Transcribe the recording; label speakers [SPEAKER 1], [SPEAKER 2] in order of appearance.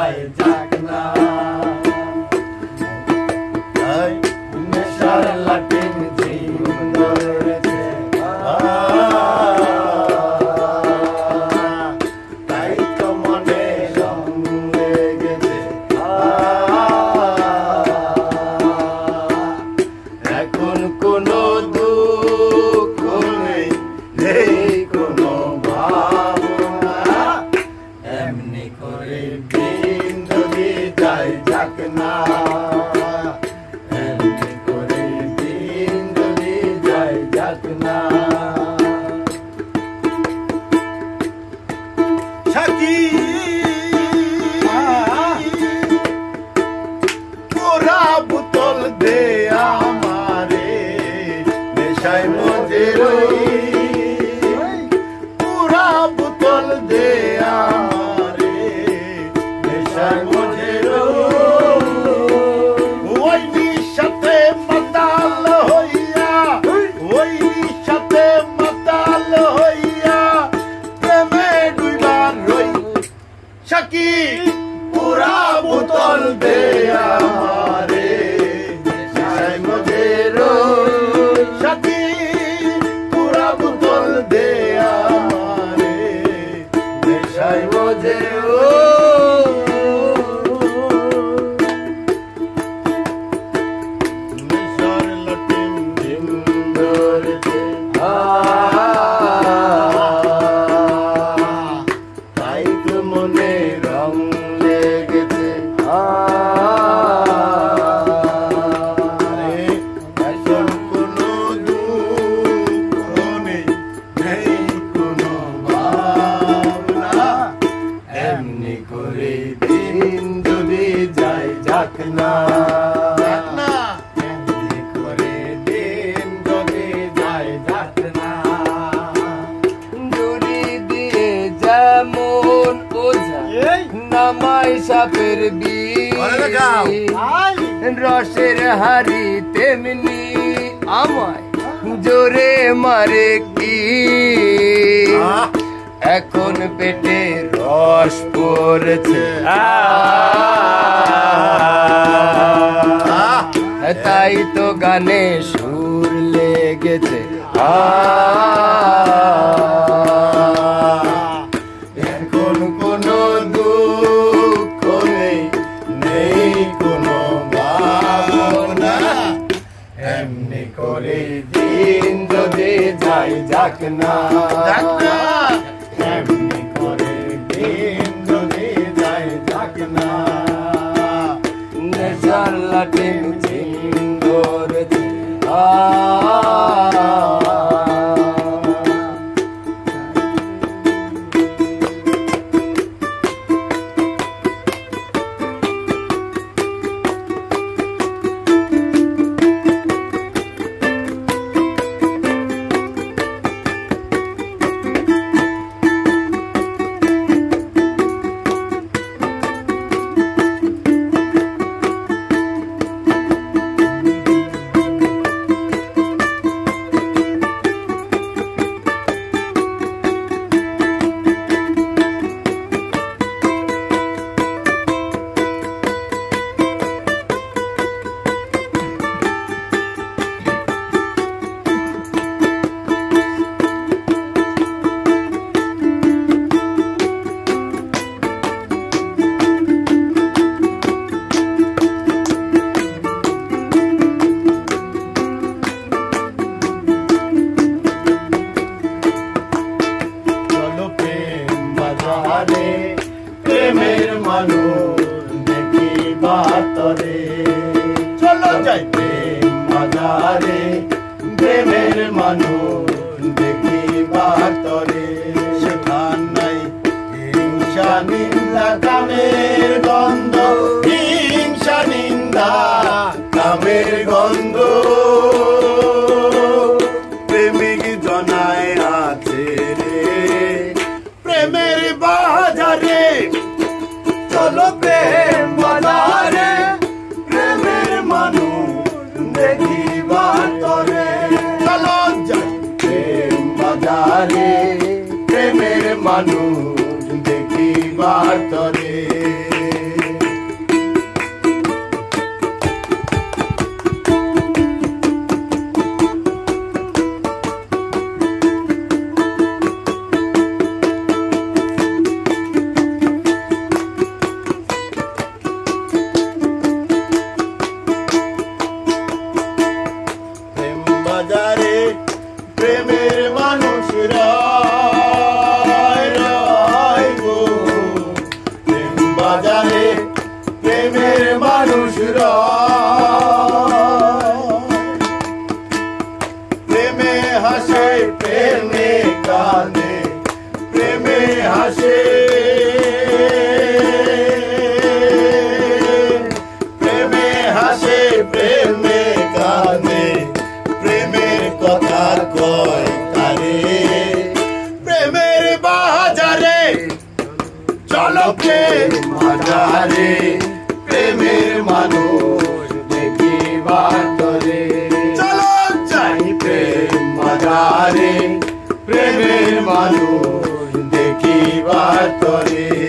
[SPEAKER 1] যায় যাক না নেশার লাটিম জীবন ধরেছে তাই তো মনে রং লেগেছে এখন কোনো দুঃখ নেই নেই কোনো ভাবনা এমনি করে দিন যদি যায় যাক না এমনি করে দিন যদি যায় যাক না সাকি পুরা বোতল দে আমারে নেশায় মজে রই পুরা বোতল দে আমারে নেশায় মজে রই ওই নিশাতে মাতাল হইয়া ওই নিশাতে মাতাল হইয়া প্রেমে ডুইবার রই সাকি পুরা বোতল দে আমারে নেশায় মজে রই সাকি পুরা বোতল দে আমারে নেশায় মজে রই নেশার লাটিম ঝিম ধরেছে তাই তো মনে রং লেগেছে এখন কোনো দুঃখ নেই নেই কোনো ভাবনা এমনি করে দিন যদি যায় যাক না এমনি করে দিন যদি যায় যাক না
[SPEAKER 2] দড়ি দিয়ে যেমন ওঝা নামাই সাপের রসের হাড়ি তেমনি আমায় জোরে মারে কি এখন পেটে রস পড়েছে তাই তো গানে সুর লেগেছে
[SPEAKER 1] এখন কোনো দুঃখ নেই নেই কোনো ভাবনা এমনি করে দিন যদি যায় যাক না এমনি করে দিন যদি যায় যাক না
[SPEAKER 2] নেশার লাটিম ঝিম ধরেছে
[SPEAKER 1] প্রেমের মানুষ দেখিবা তরে চলো যাই প্রেম বাজারে প্রেমের মানুষ দেখিবা তরে সেখান নাই হিংসা নিন্দা কামের গন্ধ হিংসা নিন্দা কামের গন্ধ প্রেমিক জনায় আছে রে প্রেমের বাজারে চলো প্রেম বাজারে প্রেমের মানুষ দেখিবা তরে চলো যাই প্রেম বাজারে প্রেমের মানুষ দেখিবা তরে প্রেম বাজারে প্রেমের মানুষ দেখিবার তরে চলো যাই প্রেম বাজারে প্রেমের মানুষ দেখিবার তরে